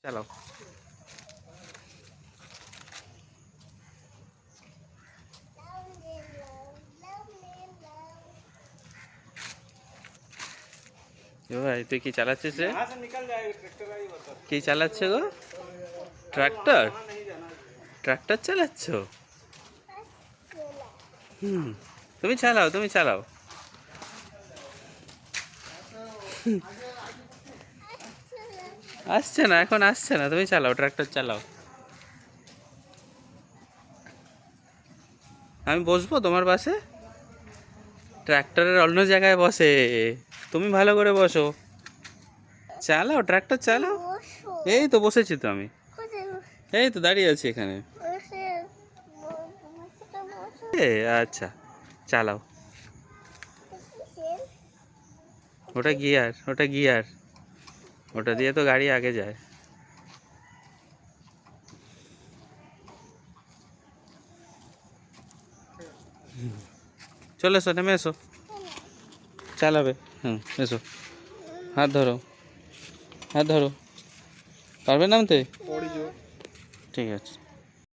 চালাও। ভাই তুই কি চালাচ্ছিস রে? কি চালাচ্ছে গো? ট্রাক্টর? ট্রাক্টর চালাচ্ছ? তুমি চালাও, তুমি চালাও। আসছে না, এখন আসছে না, তুমি চালাও, ট্রাক্টর চালাও। আমি বসবো তোমার পাশে? ট্রাক্টরের অন্য জায়গায় বসে, তুমি ভালো করে বসো। চালাও, ট্রাক্টর চালাও। এই তো বসেছি তো আমি, এই তো দাঁড়িয়ে আছি এখানে। আচ্ছা, চালাও। ওটা গিয়ার, ওটা গিয়ার, ওটা দিয়ে তো গাড়ি আগে যায়। চলে এসো, নেমে এসো, চালাবে। এসো, হাত ধরো, হাত ধরো। পারবে নামতে? ঠিক আছে।